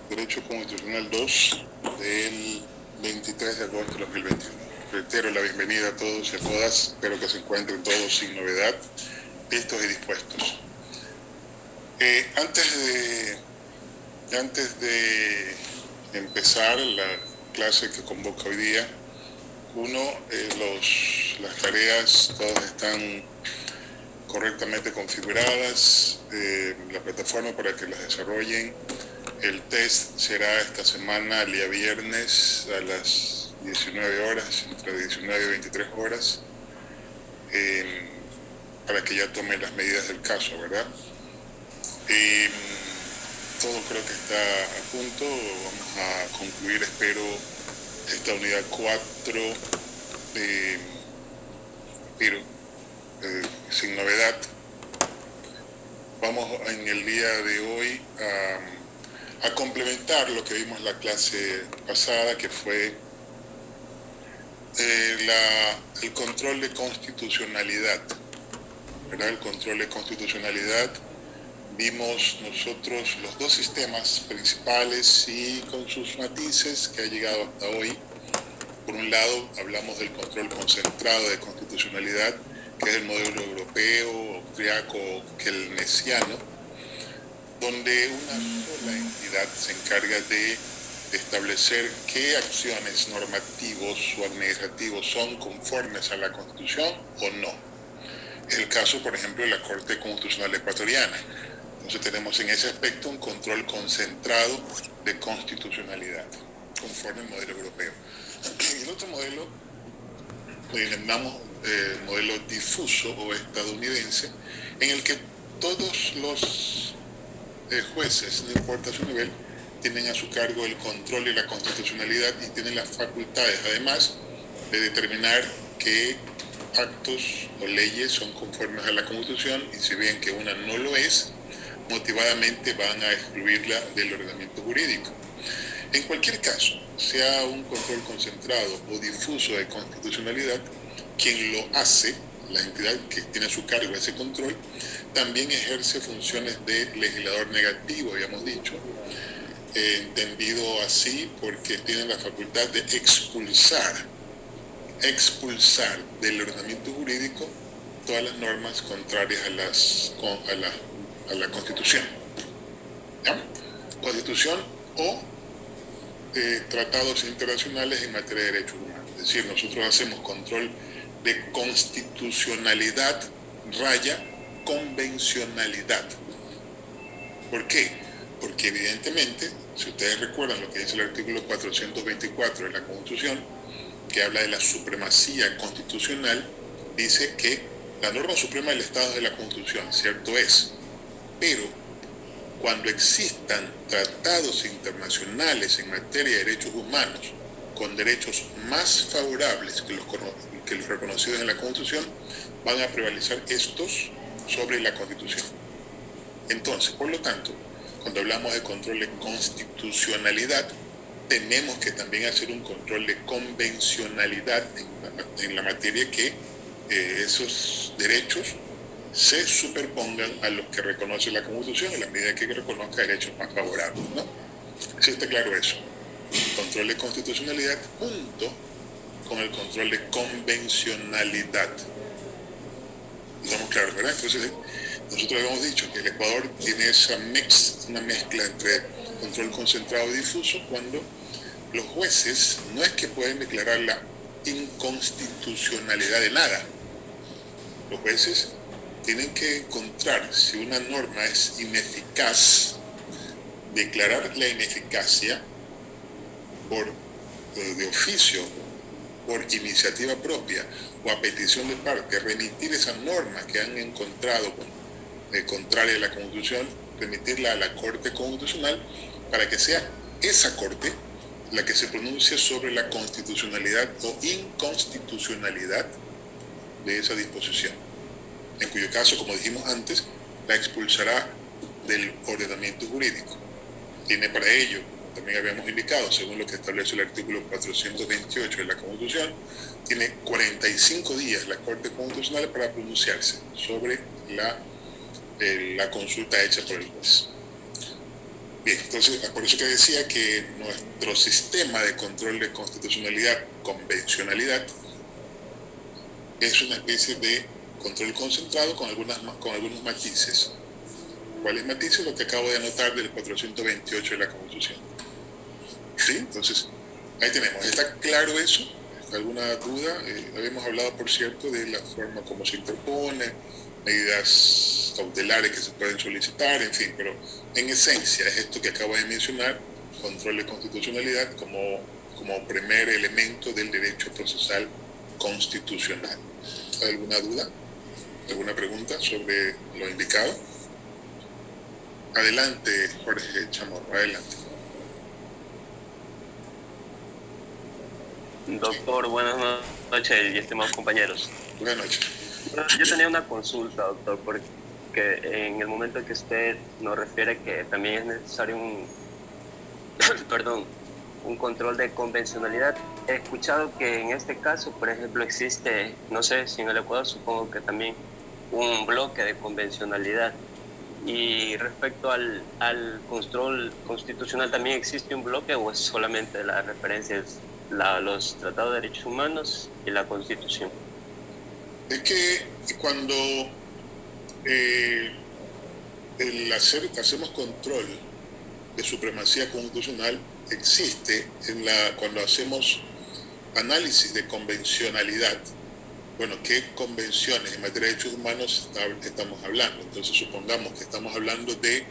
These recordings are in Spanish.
Derecho Constitucional 2 del 23 de agosto de 2021. Reitero la bienvenida a todos y a todas. Espero que se encuentren todos sin novedad, listos y dispuestos. Antes de empezar la clase que convoca hoy día, las tareas todas están correctamente configuradas, la plataforma para que las desarrollen. El test será esta semana, el día viernes, a las 19 horas, entre 19 y 23 horas, para que ya tomen las medidas del caso, ¿verdad? Todo creo que está a punto. Vamos a concluir, espero, esta unidad 4, pero sin novedad. Vamos en el día de hoy a complementar lo que vimos en la clase pasada, que fue el control de constitucionalidad, ¿verdad? El control de constitucionalidad. Vimos nosotros los dos sistemas principales y con sus matices que ha llegado hasta hoy. Por un lado, hablamos del control concentrado de constitucionalidad, que es el modelo europeo, austriaco, keynesiano, donde una sola entidad se encarga de establecer qué acciones normativos o administrativos son conformes a la Constitución o no. Es el caso, por ejemplo, de la Corte Constitucional Ecuatoriana. Entonces tenemos en ese aspecto un control concentrado de constitucionalidad, conforme al modelo europeo. Y el otro modelo, lo denominamos modelo difuso o estadounidense, en el que todos los jueces, no importa su nivel, tienen a su cargo el control de la constitucionalidad y tienen las facultades, además, de determinar qué actos o leyes son conformes a la Constitución, y si bien que una no lo es, motivadamente van a excluirla del ordenamiento jurídico. En cualquier caso, sea un control concentrado o difuso de constitucionalidad, quien lo hace, la entidad que tiene a su cargo ese control, también ejerce funciones de legislador negativo, habíamos dicho, entendido así porque tiene la facultad de expulsar del ordenamiento jurídico todas las normas contrarias a la Constitución. ¿Ya? Constitución o tratados internacionales en materia de derechos humanos. Es decir, nosotros hacemos control de constitucionalidad raya convencionalidad. ¿Por qué? Porque evidentemente, si ustedes recuerdan lo que dice el artículo 424 de la Constitución, que habla de la supremacía constitucional, dice que la norma suprema del Estado es de la Constitución, cierto es, pero cuando existan tratados internacionales en materia de derechos humanos con derechos más favorables que los reconocidos en la Constitución, van a prevalecer estos sobre la Constitución. Entonces, por lo tanto, cuando hablamos de control de constitucionalidad, tenemos que también hacer un control de convencionalidad en la materia que esos derechos se superpongan a los que reconoce la Constitución en la medida que reconozca derechos más favorables, ¿no? ¿Sí está claro eso? Control de constitucionalidad junto con el control de convencionalidad. Estamos claros, ¿verdad? Entonces, nosotros habíamos dicho que el Ecuador tiene una mezcla entre control concentrado y difuso, cuando los jueces no es que pueden declarar la inconstitucionalidad de nada. Los jueces tienen que encontrar si una norma es ineficaz, declarar la ineficacia de oficio, por iniciativa propia o a petición de parte, remitir esa norma que han encontrado contraria a la Constitución, remitirla a la Corte Constitucional para que sea esa Corte la que se pronuncie sobre la constitucionalidad o inconstitucionalidad de esa disposición, en cuyo caso, como dijimos antes, la expulsará del ordenamiento jurídico. Tiene para ello, también habíamos indicado, según lo que establece el artículo 428 de la Constitución, tiene 45 días la Corte Constitucional para pronunciarse sobre la consulta hecha por el juez. Bien, entonces, por eso que decía que nuestro sistema de control de constitucionalidad, convencionalidad, es una especie de control concentrado con algunos matices. ¿Cuáles matices? Lo que acabo de anotar del 428 de la Constitución. ¿Sí? Entonces, ahí tenemos. ¿Está claro eso? ¿Alguna duda? Habíamos hablado, por cierto, de la forma como se interpone, medidas cautelares que se pueden solicitar, en fin, pero en esencia es esto que acabo de mencionar, control de constitucionalidad como primer elemento del derecho procesal constitucional. ¿Alguna duda? ¿Alguna pregunta sobre lo indicado? Adelante, Jorge Chamorro, adelante. Doctor, buenas noches y estimados compañeros. Buenas noches. Yo tenía una consulta, doctor, porque en el momento en que usted nos refiere que también es necesario un control de convencionalidad, he escuchado que en este caso, por ejemplo, existe, no sé si en el Ecuador, supongo que también un bloque de convencionalidad. Y respecto al control constitucional, ¿también existe un bloque o es solamente la referencia los tratados de derechos humanos y la Constitución? Es que cuando hacemos control de supremacía constitucional, existe cuando hacemos análisis de convencionalidad. Bueno, ¿qué convenciones en materia de derechos humanos estamos hablando? Entonces, supongamos que estamos hablando de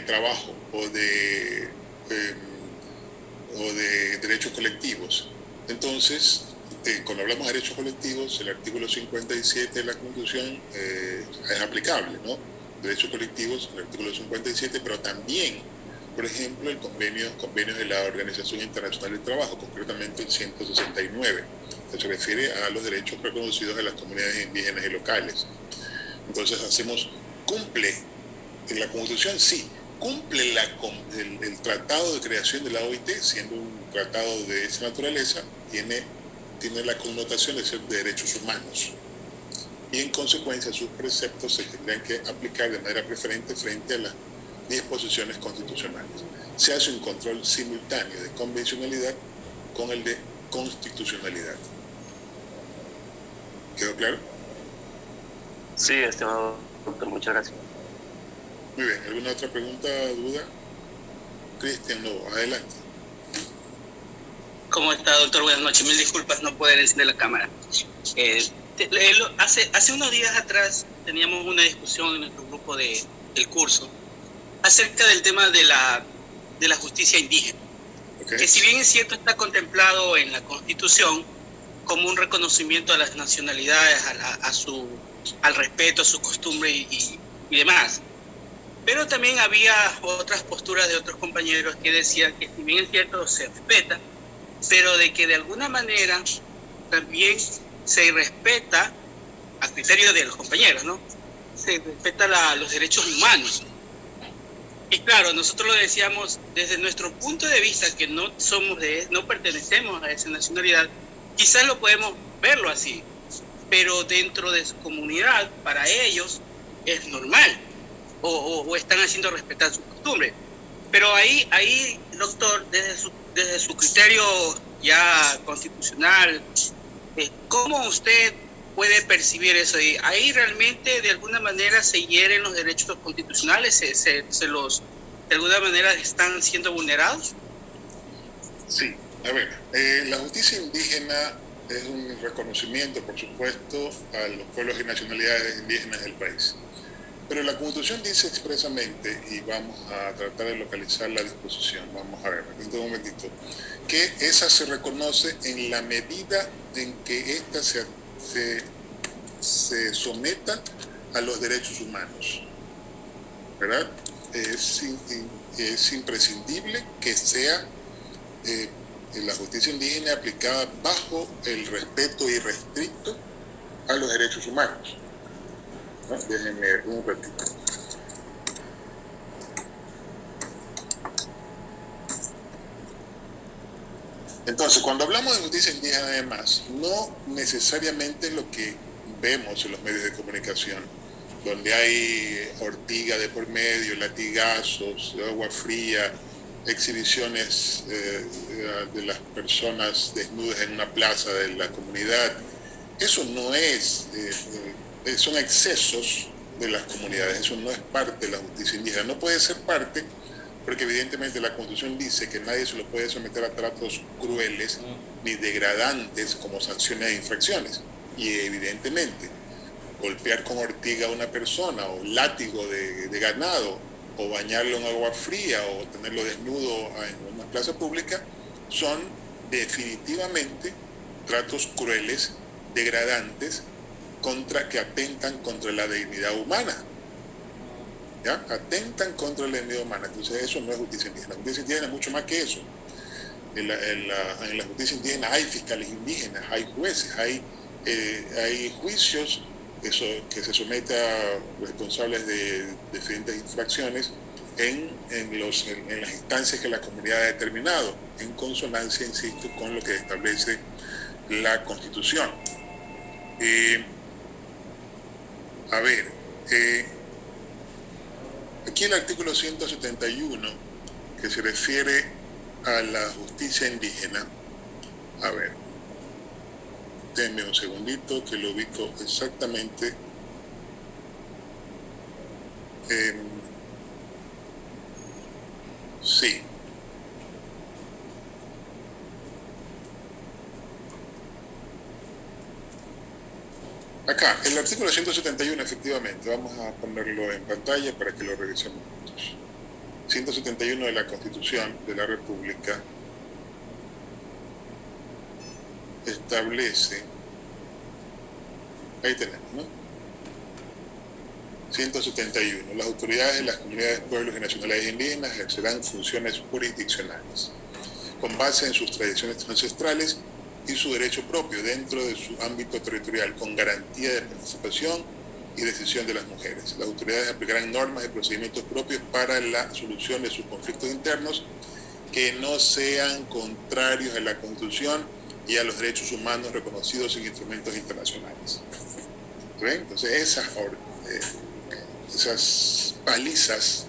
trabajo o de derechos colectivos. Entonces, cuando hablamos de derechos colectivos, el artículo 57 de la Constitución es aplicable, ¿no? Derechos colectivos, el artículo 57, pero también, por ejemplo, el convenio de la Organización Internacional del Trabajo, concretamente el 169, que se refiere a los derechos reconocidos de las comunidades indígenas y locales. Entonces cumple en la Constitución, sí, cumple el tratado de creación de la OIT, siendo un tratado de esa naturaleza, tiene la connotación de ser de derechos humanos. Y en consecuencia sus preceptos se tendrían que aplicar de manera preferente frente a las disposiciones constitucionales. Se hace un control simultáneo de convencionalidad con el de constitucionalidad. ¿Quedó claro? Sí, estimado doctor, muchas gracias. Muy bien, ¿alguna otra pregunta, duda? Cristian Lobo, adelante. ¿Cómo está, doctor? Buenas noches. Mil disculpas no poder encender la cámara. Hace unos días atrás teníamos una discusión en nuestro grupo del curso acerca del tema de la justicia indígena. Okay. Que si bien es cierto está contemplado en la Constitución como un reconocimiento a las nacionalidades, al respeto a sus costumbres y demás. Pero también había otras posturas de otros compañeros que decían que si bien es cierto se respeta, pero de que de alguna manera también se respeta, a criterio de los compañeros, ¿no? Se respeta los derechos humanos. Y claro, nosotros lo decíamos desde nuestro punto de vista, que no pertenecemos a esa nacionalidad, quizás lo podemos verlo así, pero dentro de su comunidad, para ellos, es normal, o están haciendo respetar su costumbre. Pero ahí, doctor, desde su criterio ya constitucional, ¿cómo usted puede percibir eso? Ahí realmente de alguna manera se hieren los derechos constitucionales, de alguna manera están siendo vulnerados. Sí, a ver, la justicia indígena es un reconocimiento, por supuesto, a los pueblos y nacionalidades indígenas del país. Pero la Constitución dice expresamente, y vamos a tratar de localizar la disposición, vamos a ver, un momentito, que esa se reconoce en la medida en que ésta se someta a los derechos humanos, ¿verdad? Es imprescindible que sea la justicia indígena aplicada bajo el respeto irrestricto a los derechos humanos. ¿No? Déjenme un ratito. Entonces, cuando hablamos de justicia indígena, además, no necesariamente lo que vemos en los medios de comunicación donde hay ortiga de por medio, latigazos, agua fría, exhibiciones de las personas desnudas en una plaza de la comunidad. Eso no es, son excesos de las comunidades, eso no es parte de la justicia indígena, no puede ser parte porque evidentemente la Constitución dice que nadie se lo puede someter a tratos crueles ni degradantes como sanciones de infracciones, y evidentemente golpear con ortiga a una persona o látigo de ganado o bañarlo en agua fría o tenerlo desnudo en una plaza pública son definitivamente tratos crueles, degradantes, que atentan contra la dignidad humana. ¿Ya? Atentan contra la dignidad humana. Entonces eso no es justicia indígena. La justicia indígena es mucho más que eso. En la justicia indígena hay fiscales indígenas, hay jueces, hay juicios que se someten a responsables de diferentes infracciones en las instancias que la comunidad ha determinado, en consonancia, insisto, con lo que establece la Constitución. Aquí el artículo 171, que se refiere a la justicia indígena, denme un segundito que lo ubico exactamente. Sí. Acá, el artículo 171, efectivamente, vamos a ponerlo en pantalla para que lo revisemos juntos. 171 de la Constitución de la República establece, ahí tenemos, ¿no? 171. Las autoridades de las comunidades, pueblos y nacionalidades indígenas ejercerán funciones jurisdiccionales con base en sus tradiciones ancestrales y su derecho propio dentro de su ámbito territorial, con garantía de participación y decisión de las mujeres. Las autoridades aplicarán normas y procedimientos propios para la solución de sus conflictos internos que no sean contrarios a la Constitución y a los derechos humanos reconocidos en instrumentos internacionales. ¿Ven? Entonces esas palizas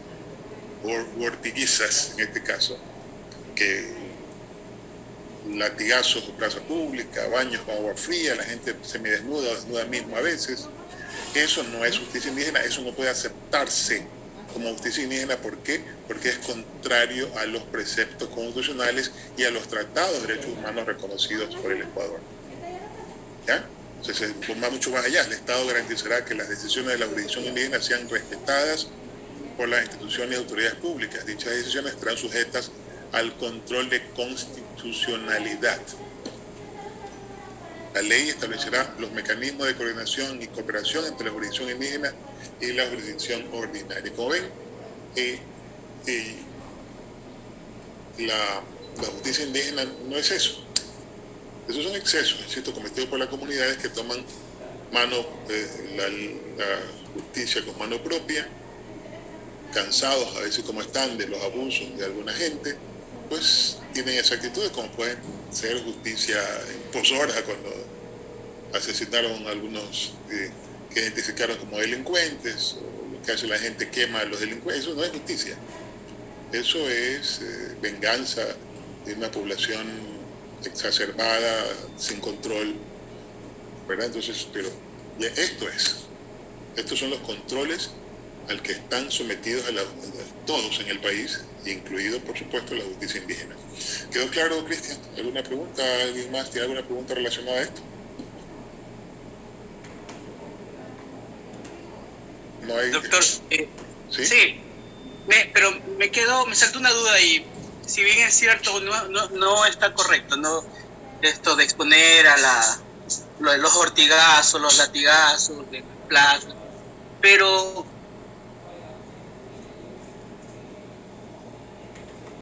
o ortiguizas, en este caso, que latigazos en plaza pública, baños con agua fría, la gente semidesnuda o desnuda mismo a veces, eso no es justicia indígena, eso no puede aceptarse como justicia indígena. ¿Por qué? Porque es contrario a los preceptos constitucionales y a los tratados de derechos humanos reconocidos por el Ecuador. ¿Ya? Entonces, va mucho más allá. El Estado garantizará que las decisiones de la jurisdicción indígena sean respetadas por las instituciones y autoridades públicas. Dichas decisiones estarán sujetas al control de constitucionalidad. La ley establecerá los mecanismos de coordinación y cooperación entre la jurisdicción indígena y la jurisdicción ordinaria. Como ven, la justicia indígena no es eso. Esos son excesos, insisto, cometidos por las comunidades que toman la justicia con mano propia, cansados a veces como están de los abusos de alguna gente, pues tienen esa actitud, como pueden ser justicia imposora cuando asesinaron a algunos que identificaron como delincuentes, o lo que hace la gente quema a los delincuentes. Eso no es justicia, eso es venganza de una población exacerbada, sin control, ¿verdad? Entonces, pero estos son los controles al que están sometidos todos en el país, incluido, por supuesto, la justicia indígena. ¿Quedó claro, Cristian? ¿Alguna pregunta? ¿Alguien más tiene alguna pregunta relacionada a esto? No hay... Doctor, ¿sí? Pero me saltó una duda y si bien es cierto, no está correcto, ¿no? Esto de exponer a los ortigazos, los latigazos de plaza, pero